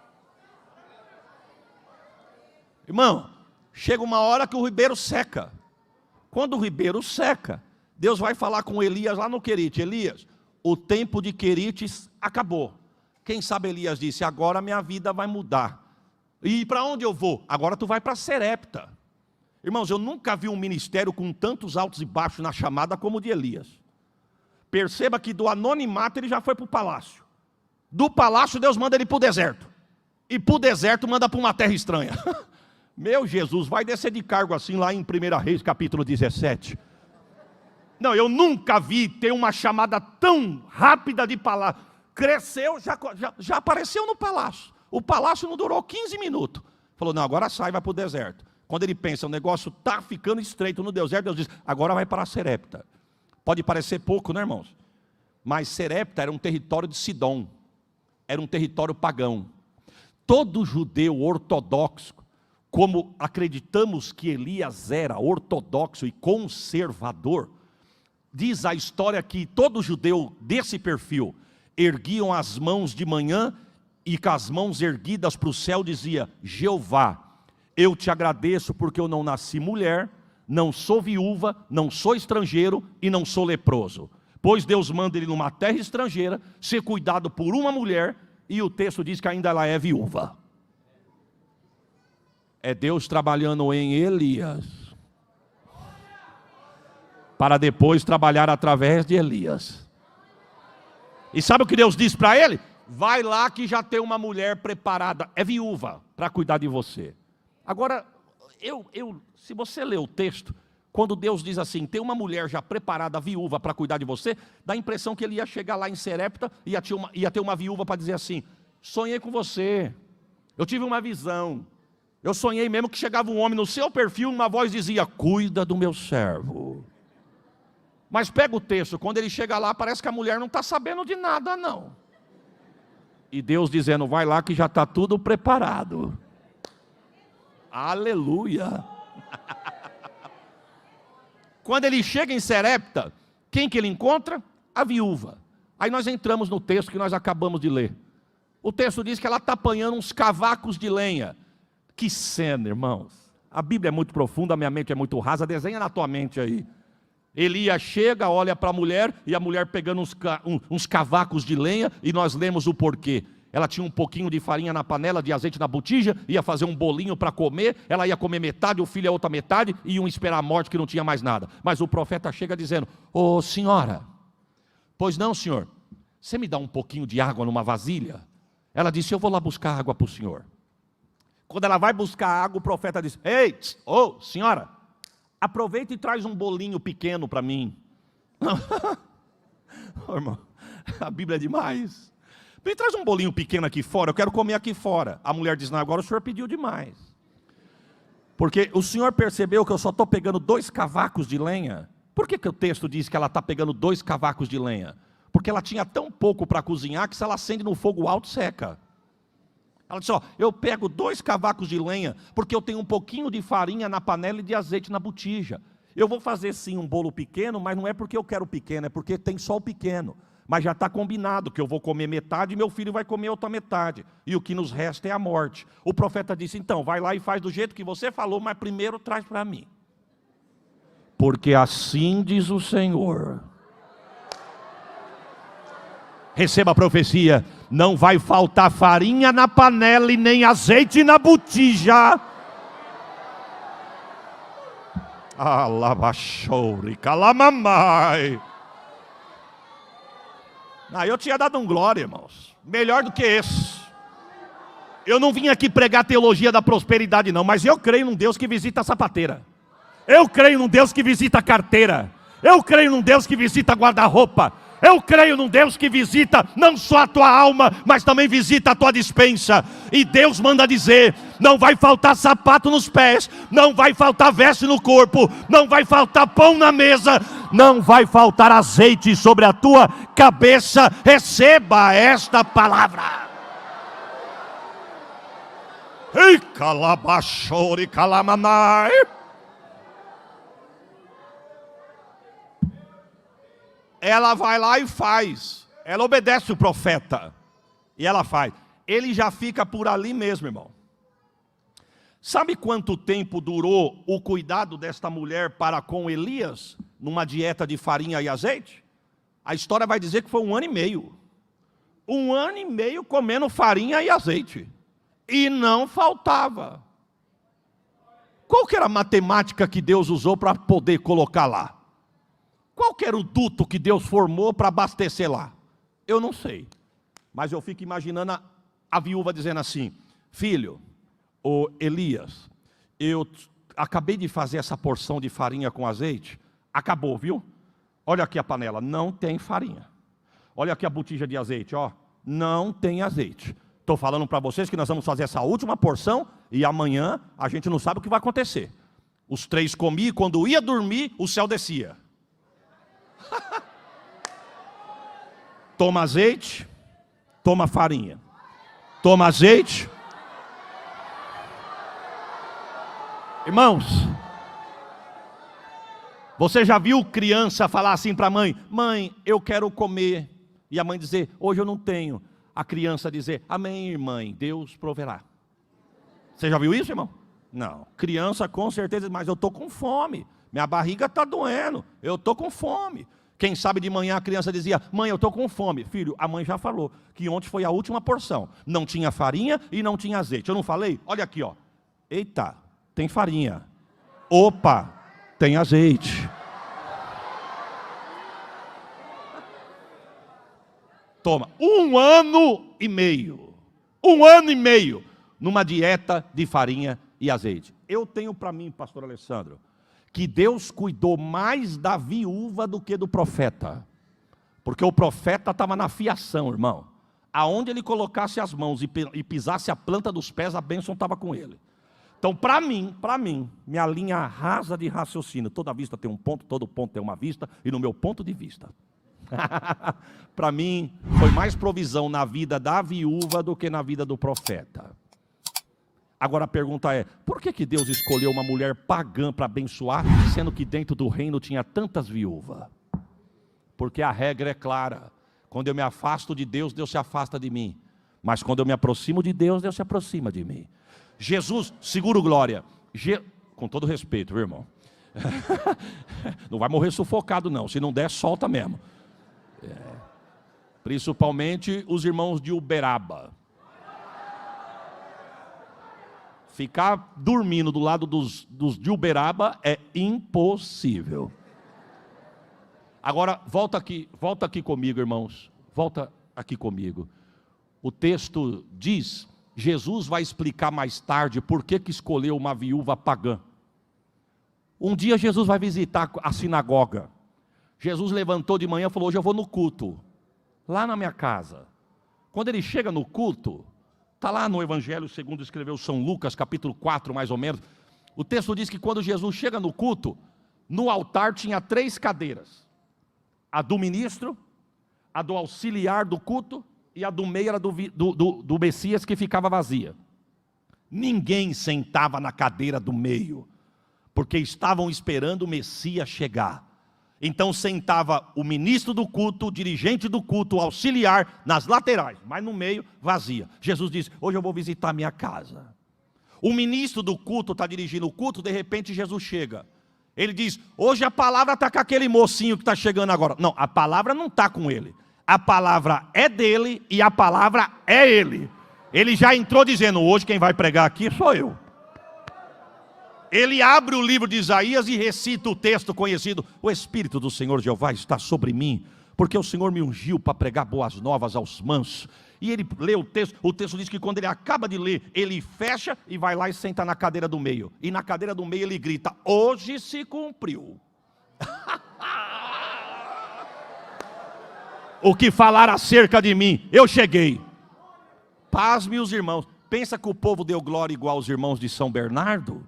Irmão, chega uma hora que o ribeiro seca. Quando o ribeiro seca, Deus vai falar com Elias lá no Querite. Elias, o tempo de Querites acabou. Quem sabe Elias disse, agora minha vida vai mudar. E para onde eu vou? Agora tu vai para Serepta. Irmãos, eu nunca vi um ministério com tantos altos e baixos na chamada como o de Elias. Perceba que do anonimato ele já foi para o palácio. Do palácio Deus manda ele para o deserto. E para o deserto manda para uma terra estranha. Meu Jesus, vai descer de cargo assim lá em 1 Reis capítulo 17. Não, eu nunca vi ter uma chamada tão rápida de palácio. Cresceu, já apareceu no palácio. O palácio não durou 15 minutos. Falou, não, agora sai, vai para o deserto. Quando ele pensa, o negócio está ficando estreito no deserto, Deus diz, agora vai para Serepta. Pode parecer pouco, né, irmãos? Mas Serepta era um território de Sidom. Era um território pagão. Todo judeu ortodoxo, como acreditamos que Elias era ortodoxo e conservador, diz a história que todo judeu desse perfil erguiam as mãos de manhã e com as mãos erguidas para o céu dizia: Jeová, eu te agradeço porque eu não nasci mulher, não sou viúva, não sou estrangeiro e não sou leproso. Pois Deus manda ele numa terra estrangeira, ser cuidado por uma mulher, e o texto diz que ainda ela é viúva. É Deus trabalhando em Elias, para depois trabalhar através de Elias. E sabe o que Deus diz para ele? Vai lá que já tem uma mulher preparada, é viúva, para cuidar de você. Agora, se você ler o texto, quando Deus diz assim, tem uma mulher já preparada, viúva, para cuidar de você, dá a impressão que ele ia chegar lá em Serepta e ia ter uma viúva para dizer assim: sonhei com você, eu tive uma visão, eu sonhei mesmo que chegava um homem no seu perfil, uma voz dizia: cuida do meu servo. Mas pega o texto, quando ele chega lá, parece que a mulher não está sabendo de nada, não. E Deus dizendo: vai lá que já está tudo preparado. Aleluia. Quando ele chega em Serepta, quem que ele encontra? A viúva. Aí nós entramos no texto que nós acabamos de ler. O texto diz que ela está apanhando uns cavacos de lenha. Que cena, irmãos. A Bíblia é muito profunda, a minha mente é muito rasa, desenha na tua mente aí. Elias chega, olha para a mulher, e a mulher pegando uns cavacos de lenha, e nós lemos o porquê. Ela tinha um pouquinho de farinha na panela, de azeite na botija, ia fazer um bolinho para comer, ela ia comer metade, o filho a outra metade, e iam esperar a morte que não tinha mais nada. Mas o profeta chega dizendo: ô senhora, pois não, senhor, você me dá um pouquinho de água numa vasilha? Ela disse: eu vou lá buscar água para o senhor. Quando ela vai buscar água, o profeta diz: ei, ô senhora, aproveita e traz um bolinho pequeno para mim. Oh, irmão, a Bíblia é demais. Me traz um bolinho pequeno aqui fora, eu quero comer aqui fora. A mulher diz: não, agora o senhor pediu demais. Porque o senhor percebeu que eu só estou pegando 2 cavacos de lenha. Por que o texto diz que ela está pegando 2 cavacos de lenha? Porque ela tinha tão pouco para cozinhar que se ela acende no fogo alto, seca. Ela disse: ó, eu pego 2 cavacos de lenha, porque eu tenho um pouquinho de farinha na panela e de azeite na botija. Eu vou fazer sim um bolo pequeno, mas não é porque eu quero pequeno, é porque tem só o pequeno. Mas já está combinado que eu vou comer metade e meu filho vai comer outra metade. E o que nos resta é a morte. O profeta disse: então, vai lá e faz do jeito que você falou, mas primeiro traz para mim. Porque assim diz o Senhor. Receba a profecia: não vai faltar farinha na panela e nem azeite na botija. Alabachouri, calamamai. Eu tinha dado um glória, irmãos. Melhor do que esse. Eu não vim aqui pregar teologia da prosperidade, não. Mas eu creio num Deus que visita a sapateira. Eu creio num Deus que visita a carteira. Eu creio num Deus que visita guarda-roupa. Eu creio num Deus que visita não só a tua alma, mas também visita a tua despensa. E Deus manda dizer: não vai faltar sapato nos pés, não vai faltar veste no corpo, não vai faltar pão na mesa, não vai faltar azeite sobre a tua cabeça. Receba esta palavra. Ei, calabachore, calamamai. Ela vai lá e faz. Ela obedece o profeta. E ela faz. Ele já fica por ali mesmo, irmão. Sabe quanto tempo durou o cuidado desta mulher para com Elias? Numa dieta de farinha e azeite? A história vai dizer que foi 1 ano e meio. 1 ano e meio comendo farinha e azeite. E não faltava. Qual que era a matemática que Deus usou para poder colocar lá? Qual que era o duto que Deus formou para abastecer lá? Eu não sei. Mas eu fico imaginando a viúva dizendo assim: filho, ô Elias, eu acabei de fazer essa porção de farinha com azeite. Acabou, viu? Olha aqui a panela, não tem farinha. Olha aqui a botija de azeite, ó, não tem azeite. Estou falando para vocês que nós vamos fazer essa última porção e amanhã a gente não sabe o que vai acontecer. Os 3 comiam e quando ia dormir, o céu descia. Toma azeite, toma farinha. Toma azeite. Irmãos, você já viu criança falar assim para a mãe: mãe, eu quero comer. E a mãe dizer: hoje eu não tenho. A criança dizer: amém, mãe, Deus proverá. Você já viu isso, irmão? Não. Criança com certeza, mas eu estou com fome. Minha barriga está doendo. Eu estou com fome. Quem sabe de manhã a criança dizia: mãe, eu estou com fome. Filho, a mãe já falou que ontem foi a última porção. Não tinha farinha e não tinha azeite. Eu não falei? Olha aqui, ó. Eita, tem farinha. Opa, tem azeite. Toma, 1 ano e meio. 1 ano e meio numa dieta de farinha e azeite. Eu tenho para mim, pastor Alessandro, que Deus cuidou mais da viúva do que do profeta. Porque o profeta estava na fiação, irmão. Aonde ele colocasse as mãos e pisasse a planta dos pés, a bênção estava com ele. Então, para mim, minha linha rasa de raciocínio, toda vista tem um ponto, todo ponto tem uma vista, e no meu ponto de vista, para mim, foi mais provisão na vida da viúva do que na vida do profeta. Agora a pergunta é: por que Deus escolheu uma mulher pagã para abençoar, sendo que dentro do reino tinha tantas viúvas? Porque a regra é clara: quando eu me afasto de Deus, Deus se afasta de mim. Mas quando eu me aproximo de Deus, Deus se aproxima de mim. Jesus, seguro glória, com todo respeito, viu, irmão? Não vai morrer sufocado não, se não der, solta mesmo. Principalmente os irmãos de Uberaba. Ficar dormindo do lado dos de Uberaba é impossível. Agora, volta aqui comigo, irmãos. Volta aqui comigo. O texto diz, Jesus vai explicar mais tarde por que escolheu uma viúva pagã. Um dia Jesus vai visitar a sinagoga. Jesus levantou de manhã e falou: hoje eu vou no culto, lá na minha casa. Quando ele chega no culto, está lá no Evangelho segundo escreveu São Lucas, capítulo 4, mais ou menos. O texto diz que quando Jesus chega no culto, no altar tinha 3 cadeiras. A do ministro, a do auxiliar do culto e a do meio era do Messias, que ficava vazia. Ninguém sentava na cadeira do meio, porque estavam esperando o Messias chegar. Então sentava o ministro do culto, o dirigente do culto, o auxiliar nas laterais, mas no meio vazia. Jesus disse: hoje eu vou visitar minha casa. O ministro do culto está dirigindo o culto, de repente Jesus chega. Ele diz: hoje a palavra está com aquele mocinho que está chegando agora. Não, a palavra não está com ele. A palavra é dele e a palavra é ele. Ele já entrou dizendo: hoje quem vai pregar aqui sou eu. Ele abre o livro de Isaías e recita o texto conhecido: o Espírito do Senhor Jeová está sobre mim, porque o Senhor me ungiu para pregar boas novas aos mansos. E ele lê o texto diz que quando ele acaba de ler, ele fecha e vai lá e senta na cadeira do meio. E na cadeira do meio ele grita: hoje se cumpriu. O que falar acerca de mim, eu cheguei. Pasme os irmãos. Pensa que o povo deu glória igual aos irmãos de São Bernardo?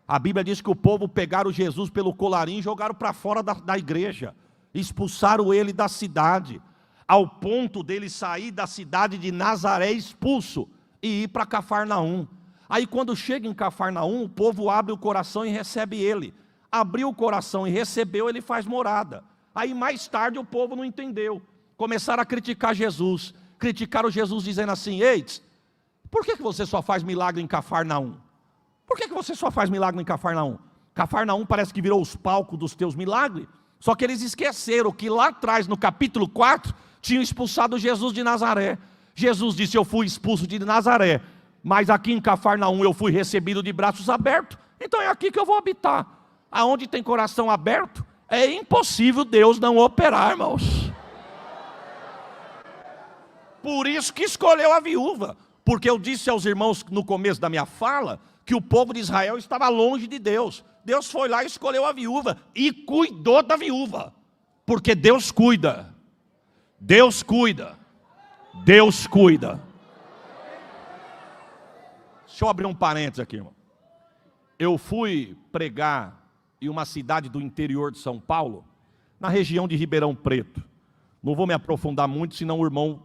A Bíblia diz que o povo pegaram Jesus pelo colarinho e jogaram para fora da igreja. Expulsaram ele da cidade, ao ponto dele sair da cidade de Nazaré expulso e ir para Cafarnaum. Aí quando chega em Cafarnaum, o povo abre o coração e recebe ele. Abriu o coração e recebeu, ele faz morada. Aí mais tarde o povo não entendeu. Começaram a criticar Jesus. Criticaram Jesus dizendo assim: ei, por que você só faz milagre em Cafarnaum? Por que você só faz milagre em Cafarnaum? Cafarnaum parece que virou os palcos dos teus milagres. Só que eles esqueceram que lá atrás, no capítulo 4, tinham expulsado Jesus de Nazaré. Jesus disse: eu fui expulso de Nazaré, mas aqui em Cafarnaum eu fui recebido de braços abertos. Então é aqui que eu vou habitar. Aonde tem coração aberto, é impossível Deus não operar, irmãos. Por isso que escolheu a viúva. Porque eu disse aos irmãos no começo da minha fala que o povo de Israel estava longe de Deus. Deus foi lá e escolheu a viúva e cuidou da viúva. Porque Deus cuida. Deus cuida. Deus cuida. Deixa eu abrir um parênteses aqui, irmão. Eu fui pregar em uma cidade do interior de São Paulo, na região de Ribeirão Preto. Não vou me aprofundar muito, senão o irmão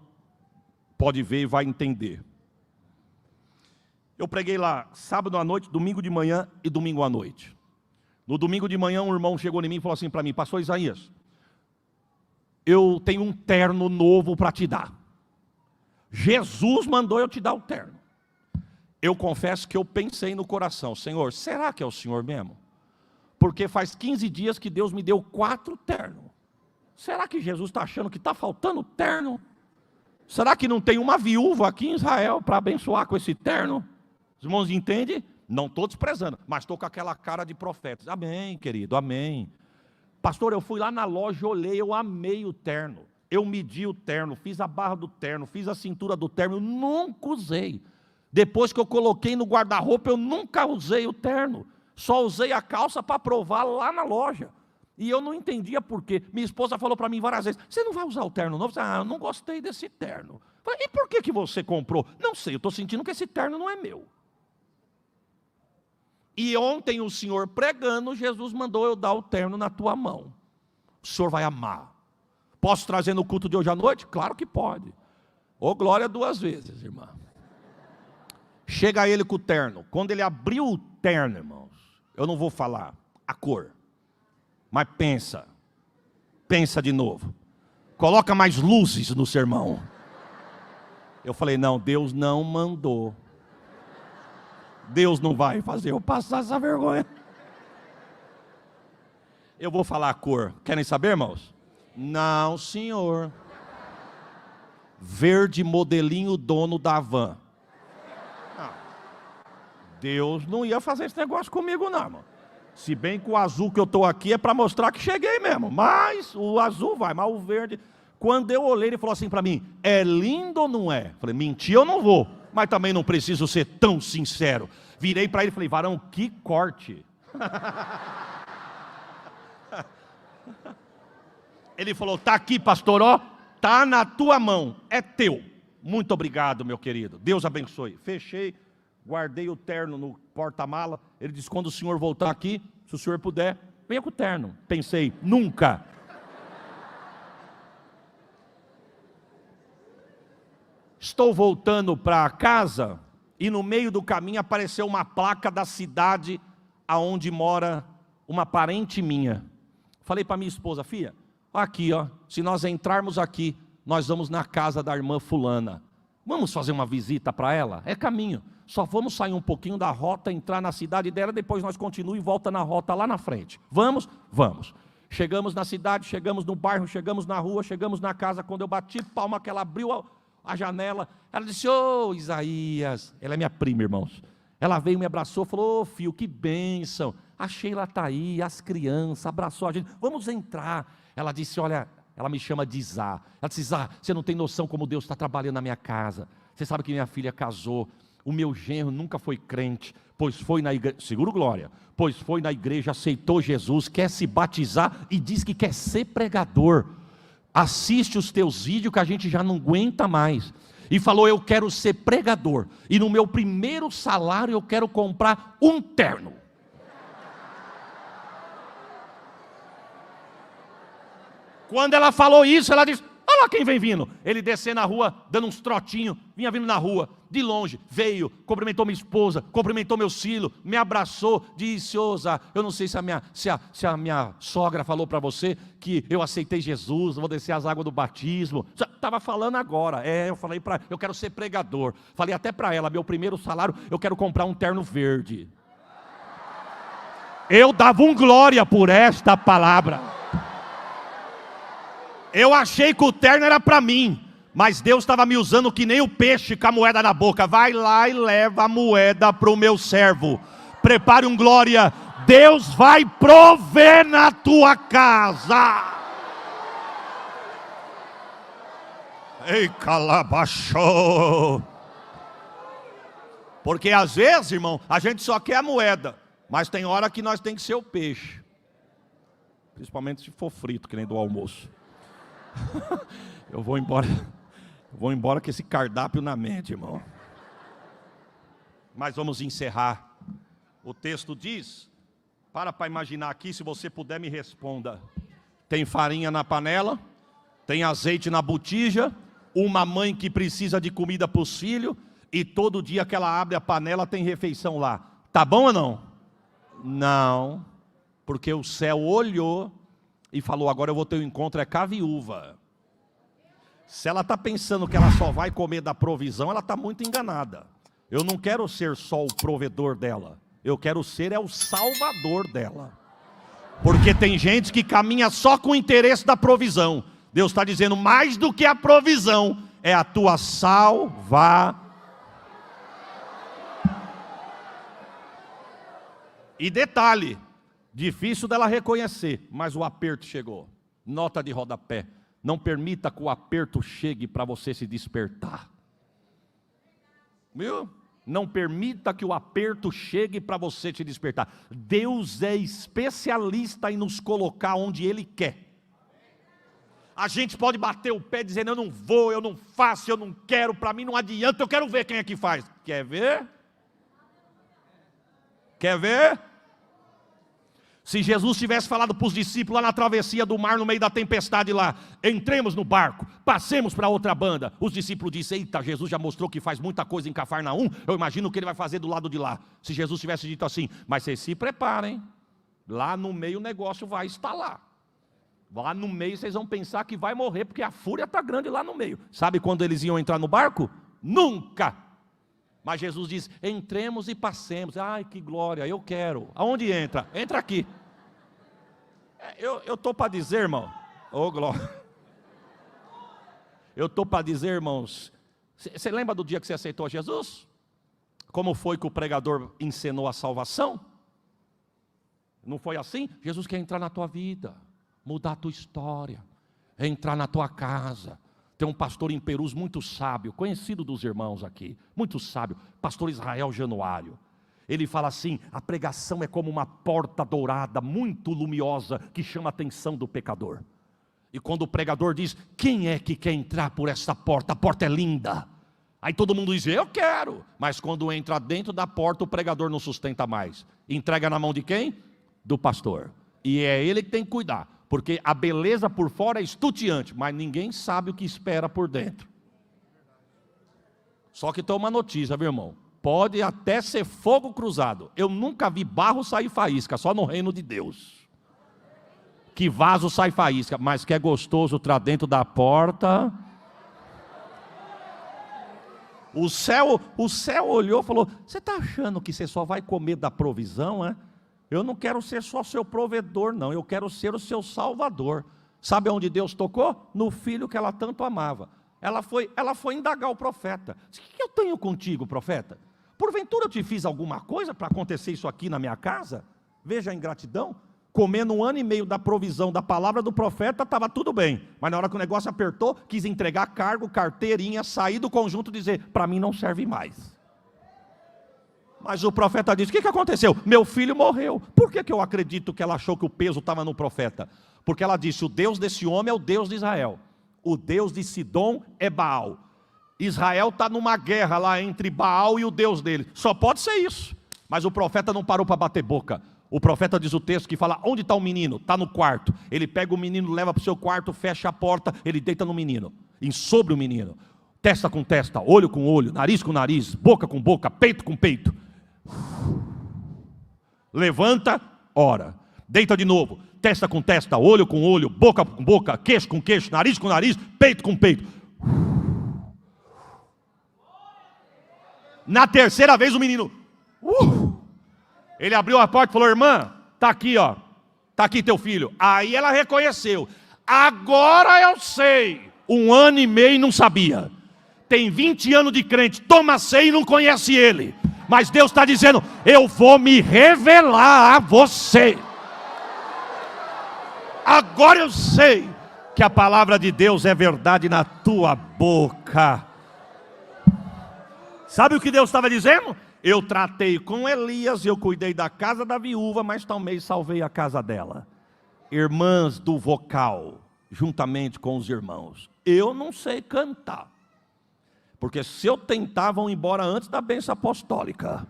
pode ver e vai entender. Eu preguei lá sábado à noite, domingo de manhã e domingo à noite. No domingo de manhã, um irmão chegou em mim e falou assim para mim: pastor Isaías, eu tenho um terno novo para te dar. Jesus mandou eu te dar o terno. Eu confesso que eu pensei no coração: Senhor, será que é o Senhor mesmo? Porque faz 15 dias que Deus me deu 4 ternos. Será que Jesus está achando que está faltando terno? Será que não tem uma viúva aqui em Israel para abençoar com esse terno? Os irmãos entendem? Não estou desprezando, mas estou com aquela cara de profeta. Amém, querido, amém. Pastor, eu fui lá na loja, olhei, eu amei o terno. Eu medi o terno, fiz a barra do terno, fiz a cintura do terno, eu nunca usei. Depois que eu coloquei no guarda-roupa, eu nunca usei o terno. Só usei a calça para provar lá na loja. E eu não entendia por quê. Minha esposa falou para mim várias vezes: você não vai usar o terno novo? Eu não gostei desse terno. Falei: e por que você comprou? Não sei, eu estou sentindo que esse terno não é meu. E ontem o Senhor pregando, Jesus mandou eu dar o terno na tua mão. O Senhor vai amar. Posso trazer no culto de hoje à noite? Claro que pode. Ô glória 2 vezes, irmã. Chega ele com o terno. Quando ele abriu o terno, irmãos, eu não vou falar a cor, mas pensa de novo. Coloca mais luzes no sermão. Eu falei: não, Deus não mandou. Deus não vai fazer eu passar essa vergonha. Eu vou falar a cor. Querem saber, irmãos? Não, senhor. Verde modelinho dono da van. Não. Deus não ia fazer esse negócio comigo não, irmão. Se bem que o azul que eu estou aqui é para mostrar que cheguei mesmo. Mas o azul vai, mas o verde... Quando eu olhei, ele falou assim para mim: é lindo ou não é? Falei: mentir eu não vou, mas também não preciso ser tão sincero. Virei para ele e falei: varão, que corte. Ele falou: tá aqui, pastor, ó, tá na tua mão, é teu. Muito obrigado, meu querido, Deus abençoe. Fechei, guardei o terno no porta-mala. Ele disse: quando o senhor voltar aqui, se o senhor puder, venha com o terno. Pensei: nunca. Estou voltando para casa e no meio do caminho apareceu uma placa da cidade aonde mora uma parente minha. Falei para minha esposa: filha, aqui ó, se nós entrarmos aqui, nós vamos na casa da irmã fulana. Vamos fazer uma visita para ela? É caminho. Só vamos sair um pouquinho da rota, entrar na cidade dela, depois nós continuamos e volta na rota lá na frente. Vamos? Vamos. Chegamos na cidade, chegamos no bairro, chegamos na rua, chegamos na casa. Quando eu bati palma, que ela abriu a janela, ela disse: ô Isaías, ela é minha prima, irmãos. Ela veio, me abraçou, falou: ô filho, que bênção. A Sheila está aí, as crianças, abraçou a gente, vamos entrar. Ela disse: olha, ela me chama de Zá. Ela disse: Zá, você não tem noção como Deus está trabalhando na minha casa. Você sabe que minha filha casou, o meu genro nunca foi crente, pois foi na igreja, seguro glória, pois foi na igreja, aceitou Jesus, quer se batizar e diz que quer ser pregador. Assiste os teus vídeos que a gente já não aguenta mais. E falou: eu quero ser pregador, e no meu primeiro salário eu quero comprar um terno. Quando ela falou isso, ela disse: olha lá quem vem vindo. Ele desceu na rua, dando uns trotinhos, vinha vindo na rua, de longe, veio, cumprimentou minha esposa, cumprimentou meu filho, me abraçou, disse: ô Zá, eu não sei se a minha sogra falou para você que eu aceitei Jesus, vou descer as águas do batismo. Estava falando agora, eu falei para, eu quero ser pregador. Falei até para ela: meu primeiro salário, eu quero comprar um terno verde. Eu dava um glória por esta palavra. Eu achei que o terno era para mim, mas Deus estava me usando que nem o peixe com a moeda na boca. Vai lá e leva a moeda para o meu servo. Prepare um glória. Deus vai prover na tua casa. Ei, calabachou. Porque às vezes, irmão, a gente só quer a moeda, mas tem hora que nós tem que ser o peixe. Principalmente se for frito, que nem do almoço. Eu vou embora com esse cardápio na mente, irmão. Mas vamos encerrar. O texto diz, para imaginar aqui, se você puder me responda. tem farinha na panela, tem azeite na botija, uma mãe que precisa de comida para os filhos, e todo dia que ela abre a panela tem refeição lá. Tá bom ou não? Não, porque o céu olhou e falou, agora eu vou ter um encontro com a viúva. Se ela está pensando que ela só vai comer da provisão, ela está muito enganada. Eu não quero ser só o provedor dela, eu quero ser o salvador dela. Porque tem gente que caminha só com o interesse da provisão. Deus está dizendo, mais do que a provisão, é a tua salvação. E detalhe, difícil dela reconhecer, mas o aperto chegou. Nota de rodapé, não permita que o aperto chegue para você se despertar. Viu? Não permita que o aperto chegue para você te despertar. Deus é especialista em nos colocar onde Ele quer. A gente pode bater o pé dizendo, eu não vou, eu não faço, eu não quero, para mim não adianta, eu quero ver quem é que faz. Quer ver? Quer ver? Se Jesus tivesse falado para os discípulos lá na travessia do mar, no meio da tempestade lá, entremos no barco, passemos para outra banda. Os discípulos disseram, eita, Jesus já mostrou que faz muita coisa em Cafarnaum, eu imagino o que ele vai fazer do lado de lá. Se Jesus tivesse dito assim, mas vocês se preparem, lá no meio o negócio vai estalar. Lá no meio vocês vão pensar que vai morrer, porque a fúria está grande lá no meio. Sabe quando eles iam entrar no barco? Nunca! Mas Jesus diz, entremos e passemos. Ai, que glória, eu quero. Aonde entra? Entra aqui. Eu estou para dizer, irmão. Ô, glória. Eu estou para dizer, irmãos. Você lembra do dia que você aceitou Jesus? Como foi que o pregador ensinou a salvação? Não foi assim? Jesus quer entrar na tua vida, mudar a tua história, entrar na tua casa. Tem um pastor em Perus muito sábio, conhecido dos irmãos aqui, muito sábio, pastor Israel Januário. Ele fala assim, a pregação é como uma porta dourada, muito luminosa, que chama a atenção do pecador. E quando o pregador diz, quem é que quer entrar por essa porta? A porta é linda. Aí todo mundo diz, eu quero. Mas quando entra dentro da porta, o pregador não sustenta mais. Entrega na mão de quem? Do pastor. E é ele que tem que cuidar. Porque a beleza por fora é estonteante, mas ninguém sabe o que espera por dentro. Só que tem uma notícia, meu irmão. Pode até ser fogo cruzado. Eu nunca vi barro sair faísca, só no reino de Deus. Que vaso sai faísca, mas que é gostoso estar dentro da porta. O céu olhou e falou, você está achando que você só vai comer da provisão, é? Eu não quero ser só seu provedor, não. Eu quero ser o seu salvador. Sabe onde Deus tocou? No filho que ela tanto amava. Ela foi indagar o profeta. O que eu tenho contigo, profeta? Porventura eu te fiz alguma coisa para acontecer isso aqui na minha casa? Veja a ingratidão. Comendo 1 ano e meio da provisão da palavra do profeta, estava tudo bem. Mas na hora que o negócio apertou, quis entregar cargo, carteirinha, sair do conjunto e dizer, para mim não serve mais. Mas o profeta disse, o que aconteceu? Meu filho morreu. Por que eu acredito que ela achou que o peso estava no profeta? Porque ela disse, o Deus desse homem é o Deus de Israel. O Deus de Sidom é Baal. Israel está numa guerra lá entre Baal e o Deus dele. Só pode ser isso. Mas o profeta não parou para bater boca. O profeta diz o texto que fala, onde está o menino? Está no quarto. Ele pega o menino, leva para o seu quarto, fecha a porta, ele deita no menino, sobre o menino. Testa com testa, olho com olho, nariz com nariz, boca com boca, peito com peito. Levanta, ora. Deita de novo, testa com testa, olho com olho, boca com boca, queixo com queixo, nariz com nariz, peito com peito. Na terceira vez o menino ele abriu a porta e falou, irmã, tá aqui ó, tá aqui teu filho. Aí ela reconheceu, agora eu sei. 1 ano e meio e não sabia. Tem 20 anos de crente, toma ceia e não conhece ele. Mas Deus está dizendo, eu vou me revelar a você. Agora eu sei que a palavra de Deus é verdade na tua boca. Sabe o que Deus estava dizendo? Eu tratei com Elias, eu cuidei da casa da viúva, mas também salvei a casa dela. Irmãs do vocal, juntamente com os irmãos. Eu não sei cantar. Porque se eu tentar, vão embora antes da bênção apostólica.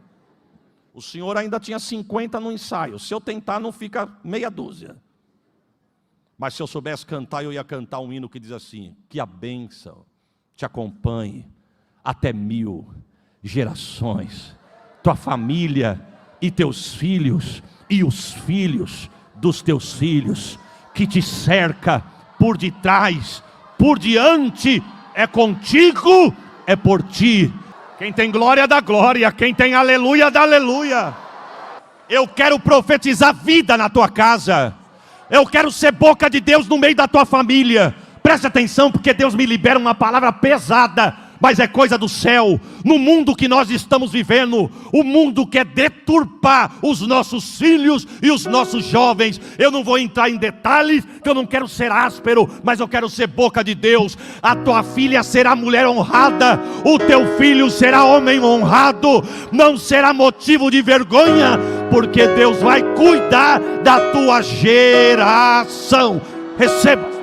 O senhor ainda tinha 50 no ensaio. Se eu tentar, não fica meia dúzia. Mas se eu soubesse cantar, eu ia cantar um hino que diz assim: que a bênção te acompanhe até 1000 gerações, tua família e teus filhos e os filhos dos teus filhos, que te cerca por detrás, por diante, é contigo, é por ti. Quem tem glória dá glória, quem tem aleluia dá aleluia. Eu quero profetizar vida na tua casa. Eu quero ser boca de Deus no meio da tua família. Preste atenção, porque Deus me libera uma palavra pesada, mas é coisa do céu. No mundo que nós estamos vivendo, o mundo quer deturpar os nossos filhos e os nossos jovens. Eu não vou entrar em detalhes, que eu não quero ser áspero, mas eu quero ser boca de Deus. A tua filha será mulher honrada, o teu filho será homem honrado, não será motivo de vergonha, porque Deus vai cuidar da tua geração. Receba.